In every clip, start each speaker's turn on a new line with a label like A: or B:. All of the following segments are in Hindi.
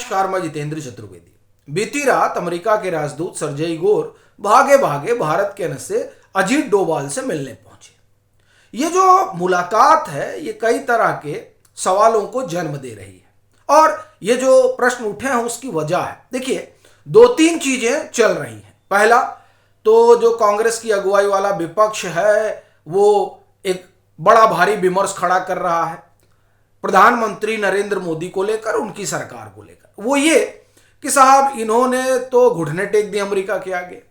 A: नमस्कार, मैं जितेंद्र चतुर्वेदी। बीती रात अमेरिका के राजदूत सर्जेई गोर भागे भागे भारत के से अजीत डोभाल से मिलने पहुंचे। ये जो मुलाकात है ये कई तरह के सवालों को जन्म दे रही है और ये जो प्रश्न उठे हैं उसकी वजह है। देखिए, दो तीन चीजें चल रही हैं। पहला तो जो कांग्रेस की अगुवाई वाला विपक्ष है वो एक बड़ा भारी विमर्श खड़ा कर रहा है प्रधानमंत्री नरेंद्र मोदी को लेकर, उनकी सरकार को लेकर। वो ये कि साहब इन्होंने तो घुटने टेक दिए अमेरिका के आगे,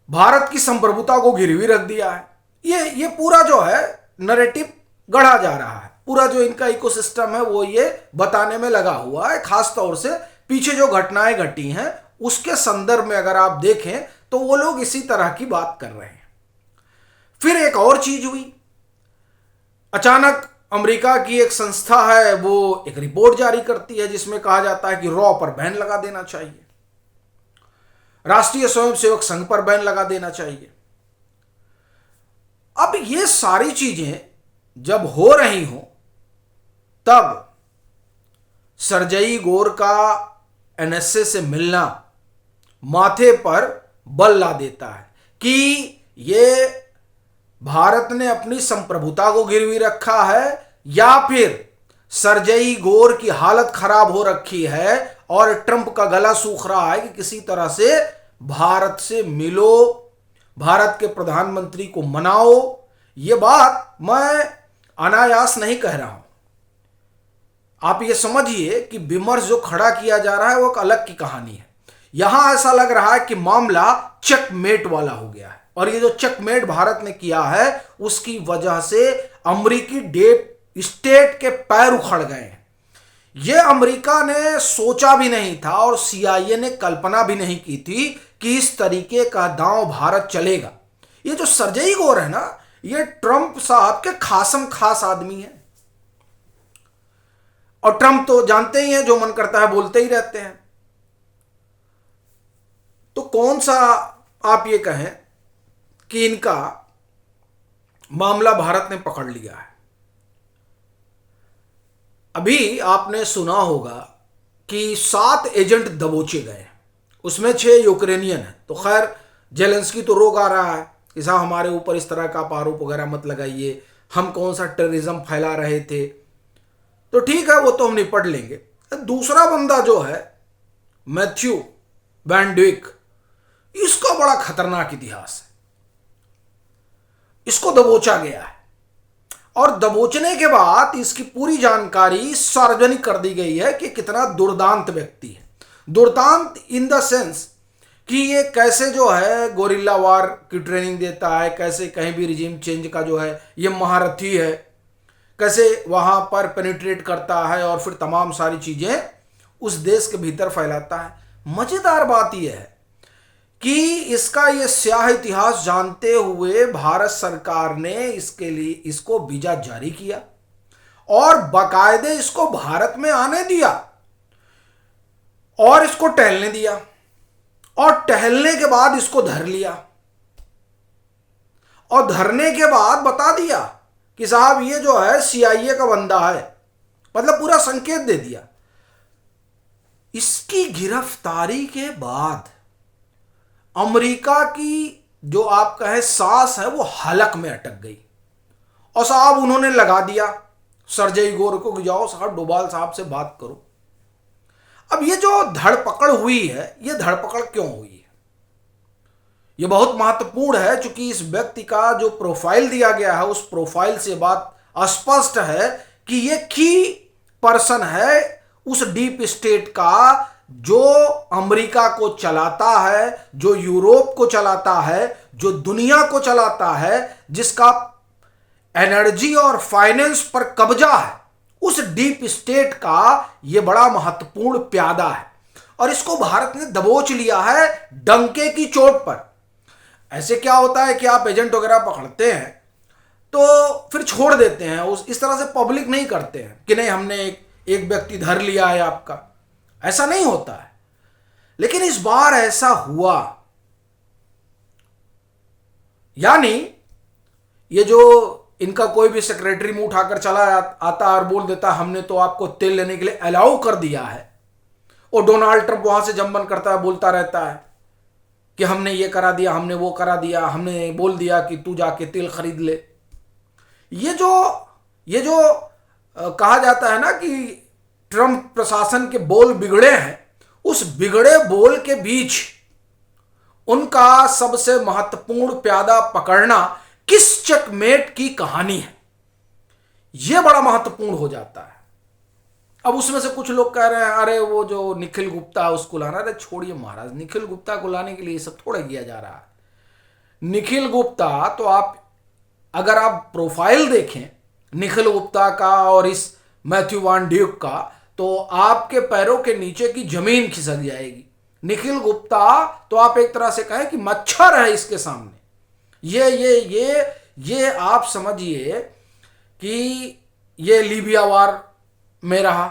A: भारत की संप्रभुता को गिरवी रख दिया है। ये पूरा जो है नैरेटिव गढ़ा जा रहा है। पूरा जो इनका इकोसिस्टम है वो ये बताने में लगा हुआ है। खास तौर से पीछे जो घटनाएं घटी हैं उसके संदर्भ में अगर आप देखें तो वो लोग इसी तरह की बात कर रहे हैं। फिर एक और चीज हुई, अचानक अमेरिका की एक संस्था है वो एक रिपोर्ट जारी करती है जिसमें कहा जाता है कि रॉ पर बैन लगा देना चाहिए, राष्ट्रीय स्वयंसेवक संघ पर बैन लगा देना चाहिए। अब ये सारी चीजें जब हो रही हो तब सर्जेई गोर का एनएसए से मिलना माथे पर बल ला देता है कि ये भारत ने अपनी संप्रभुता को गिरवी रखा है या फिर सर्जेई गोर की हालत खराब हो रखी है और ट्रंप का गला सूख रहा है कि किसी तरह से भारत से मिलो, भारत के प्रधानमंत्री को मनाओ। ये बात मैं अनायास नहीं कह रहा हूं। आप ये समझिए कि विमर्श जो खड़ा किया जा रहा है वो एक अलग की कहानी है। यहां ऐसा लग रहा है कि मामला चेकमेट वाला हो गया है और ये जो चेकमेट भारत ने किया है उसकी वजह से अमेरिकी डीप स्टेट के पैर उखड़ गए हैं। ये अमेरिका ने सोचा भी नहीं था और सीआईए ने कल्पना भी नहीं की थी कि इस तरीके का दांव भारत चलेगा। ये जो सर्जेई गोर है ना, ये ट्रंप साहब के खासम खास आदमी है और ट्रंप तो जानते ही हैं जो मन करता है बोलते ही रहते हैं। तो कौन सा आप ये कहें कि इनका मामला भारत ने पकड़ लिया है। अभी आपने सुना होगा कि 7 एजेंट दबोचे गए, उसमें 6 यूक्रेनियन हैं। तो खैर जेलेंस्की तो रोक आ रहा है कि साहब हमारे ऊपर इस तरह का आरोप वगैरह मत लगाइए, हम कौन सा टेररिज्म फैला रहे थे। तो ठीक है, वो तो हम निपट लेंगे। दूसरा बंदा जो है मैथ्यू वैन ड्विक, इसका बड़ा खतरनाक इतिहास है। इसको दबोचा गया है और दबोचने के बाद इसकी पूरी जानकारी सार्वजनिक कर दी गई है कि कितना दुर्दांत व्यक्ति है। दुर्दांत इन द सेंस कि ये कैसे जो है गोरिल्ला वार की ट्रेनिंग देता है, कैसे कहीं भी रिजीम चेंज का जो है ये महारथी है, कैसे वहां पर पेनिट्रेट करता है और फिर तमाम सारी चीजें उस देश के भीतर फैलाता है। मजेदार बात यह है कि इसका ये स्याह इतिहास जानते हुए भारत सरकार ने इसके लिए इसको वीजा जारी किया और बाकायदे इसको भारत में आने दिया और इसको टहलने दिया और टहलने के बाद इसको धर लिया और धरने के बाद बता दिया कि साहब ये जो है सीआईए का बंदा है, मतलब पूरा संकेत दे दिया। इसकी गिरफ्तारी के बाद अमेरिका की जो आप कहे सांस है वो हलक में अटक गई और साहब उन्होंने लगा दिया सर्जेई गोर को कि जाओ साहब डोभाल साहब से बात करो। अब ये जो धरपकड़ हुई है ये धरपकड़ क्यों हुई है ये बहुत महत्वपूर्ण है, क्योंकि इस व्यक्ति का जो प्रोफाइल दिया गया है उस प्रोफाइल से बात स्पष्ट है कि ये की पर्सन है उस डीप स्टेट का जो अमेरिका को चलाता है, जो यूरोप को चलाता है, जो दुनिया को चलाता है, जिसका एनर्जी और फाइनेंस पर कब्जा है। उस डीप स्टेट का यह बड़ा महत्वपूर्ण प्यादा है और इसको भारत ने दबोच लिया है डंके की चोट पर। ऐसे क्या होता है कि आप एजेंट वगैरह पकड़ते हैं तो फिर छोड़ देते हैं, इस तरह से पब्लिक नहीं करते हैं कि नहीं हमने एक व्यक्ति धर लिया है आपका, ऐसा नहीं होता है। लेकिन इस बार ऐसा हुआ, यानी ये जो इनका कोई भी सेक्रेटरी मुंह उठाकर चला आता और बोल देता हमने तो आपको तेल लेने के लिए अलाउ कर दिया है, और डोनाल्ड ट्रंप वहां से जंबन करता है, बोलता रहता है कि हमने ये करा दिया, हमने वो करा दिया, हमने बोल दिया कि तू जाके तेल खरीद ले। ये जो कहा जाता है ना कि ट्रंप प्रशासन के बोल बिगड़े हैं, उस बिगड़े बोल के बीच उनका सबसे महत्वपूर्ण प्यादा पकड़ना किस चेकमेट की कहानी है, यह बड़ा महत्वपूर्ण हो जाता है। अब उसमें से कुछ लोग कह रहे हैं अरे वो जो निखिल गुप्ता है उसको लाना। अरे छोड़िए महाराज, निखिल गुप्ता को लाने के लिए ये सब थोड़ा किया जा रहा है। निखिल गुप्ता तो अगर आप प्रोफाइल देखें निखिल गुप्ता का और इस मैथ्यू वैन ड्यूक का, तो आपके पैरों के नीचे की जमीन खिसक जाएगी। निखिल गुप्ता तो आप एक तरह से कहें कि मच्छर है इसके सामने। ये आप समझिए कि ये लीबिया वार में रहा,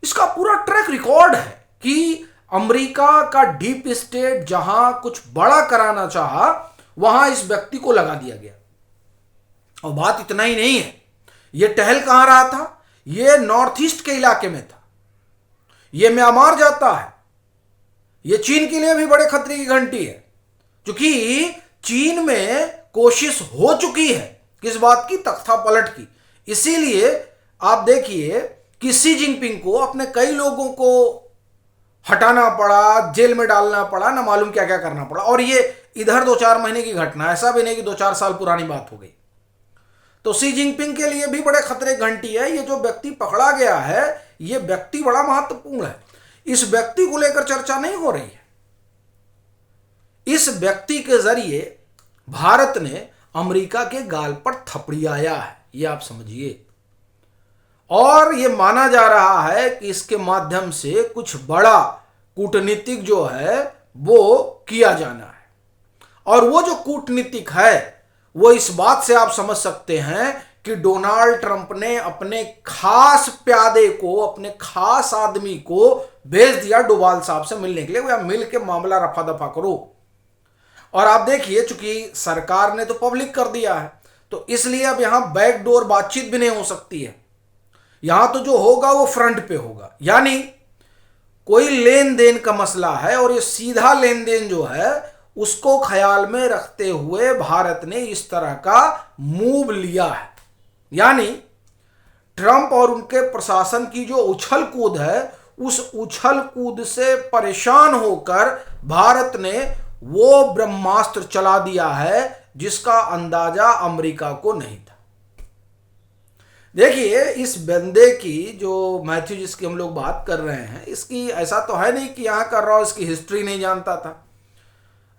A: इसका पूरा ट्रैक रिकॉर्ड है कि अमेरिका का डीप स्टेट जहां कुछ बड़ा कराना चाहा वहां इस व्यक्ति को लगा दिया गया। और बात इतना ही नहीं है, ये टहल कहां रहा था, ये नॉर्थ ईस्ट के इलाके में था, ये म्यांमार जाता है, ये चीन के लिए भी बड़े खतरे की घंटी है, क्योंकि चीन में कोशिश हो चुकी है किस बात की, तख्ता पलट की। इसीलिए आप देखिए कि शी जिनपिंग को अपने कई लोगों को हटाना पड़ा, जेल में डालना पड़ा, ना मालूम क्या क्या करना पड़ा। और ये इधर 2-4 महीने की घटना, ऐसा भी नहीं कि 2-4 साल पुरानी बात हो गई। तो शी जिनपिंग के लिए भी बड़े खतरे घंटी है। ये जो व्यक्ति पकड़ा गया है, ये व्यक्ति बड़ा महत्वपूर्ण है। इस व्यक्ति को लेकर चर्चा नहीं हो रही है। इस व्यक्ति के जरिए भारत ने अमेरिका के गाल पर थपड़ियाया है, ये आप समझिए। और ये माना जा रहा है कि इसके माध्यम से कुछ बड़ा कूटनीतिक जो है वो किया जाना है। और वो जो कूटनीतिक है वो इस बात से आप समझ सकते हैं कि डोनाल्ड ट्रंप ने अपने खास प्यादे को, अपने खास आदमी को भेज दिया डोभाल साहब से मिलने के लिए, वो मिल के मामला रफा दफा करो। और आप देखिए चूंकि सरकार ने तो पब्लिक कर दिया है, तो इसलिए अब यहां बैकडोर बातचीत भी नहीं हो सकती है। यहां तो जो होगा वो फ्रंट पे होगा, यानी कोई लेन देन का मसला है और ये सीधा लेन देन जो है उसको ख्याल में रखते हुए भारत ने इस तरह का मूव लिया है। यानी ट्रंप और उनके प्रशासन की जो उछल कूद है, उस उछल कूद से परेशान होकर भारत ने वो ब्रह्मास्त्र चला दिया है जिसका अंदाजा अमेरिका को नहीं था। देखिए इस बंदे की जो मैथ्यू जिसकी हम लोग बात कर रहे हैं, इसकी ऐसा तो है नहीं कि यहां कर रहा हो इसकी हिस्ट्री नहीं जानता था।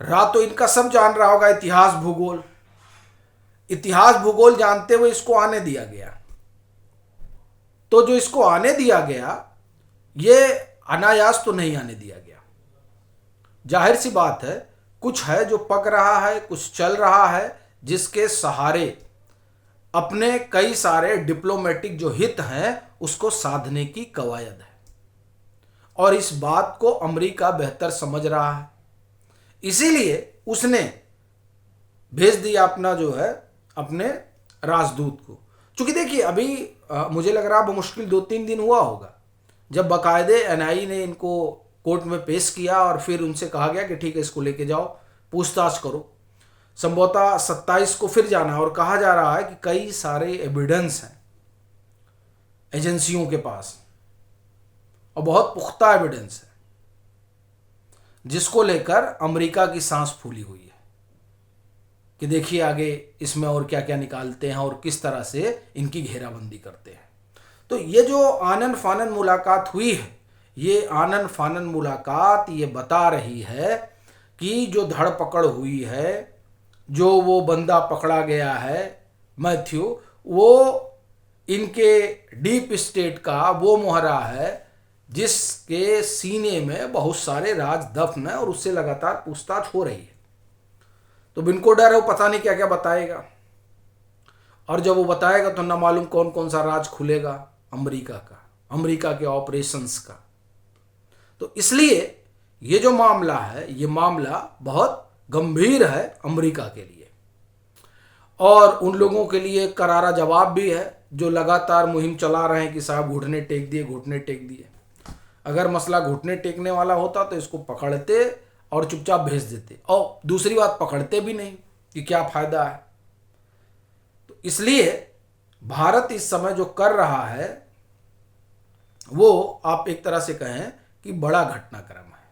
A: रात तो इनका सब जान रहा होगा, इतिहास भूगोल जानते हुए इसको आने दिया गया। तो जो इसको आने दिया गया ये अनायास तो नहीं आने दिया गया। जाहिर सी बात है कुछ है जो पक रहा है, कुछ चल रहा है जिसके सहारे अपने कई सारे डिप्लोमेटिक जो हित हैं उसको साधने की कवायद है। और इस बात को अमेरिका बेहतर समझ रहा है, इसीलिए उसने भेज दिया अपना जो है अपने राजदूत को। क्योंकि देखिए अभी मुझे लग रहा है मुश्किल 2-3 दिन हुआ होगा जब बाकायदे एनआई ने इनको कोर्ट में पेश किया और फिर उनसे कहा गया कि ठीक है इसको लेके जाओ, पूछताछ करो। संभवतः 27 को फिर जाना, और कहा जा रहा है कि कई सारे एविडेंस हैं एजेंसियों के पास और बहुत पुख्ता एविडेंस है जिसको लेकर अमेरिका की सांस फूली हुई है कि देखिए आगे इसमें और क्या क्या निकालते हैं और किस तरह से इनकी घेराबंदी करते हैं। तो ये जो आनन फानन मुलाकात हुई है, ये आनन फानन मुलाकात ये बता रही है कि जो धड़ पकड़ हुई है, जो वो बंदा पकड़ा गया है मैथ्यू, वो इनके डीप स्टेट का वो मोहरा है जिसके सीने में बहुत सारे राज दफन है और उससे लगातार पूछताछ हो रही है। तो इनको डर है वो पता नहीं क्या क्या बताएगा, और जब वो बताएगा तो ना मालूम कौन कौन सा राज खुलेगा अमेरिका के ऑपरेशंस का। तो इसलिए ये जो मामला है ये मामला बहुत गंभीर है अमेरिका के लिए, और उन लोगों के लिए करारा जवाब भी है जो लगातार मुहिम चला रहे हैं कि साहब घुटने टेक दिए। अगर मसला घुटने टेकने वाला होता तो इसको पकड़ते और चुपचाप भेज देते, और दूसरी बात पकड़ते भी नहीं कि क्या फायदा है। तो इसलिए भारत इस समय जो कर रहा है वो आप एक तरह से कहें कि बड़ा घटनाक्रम है।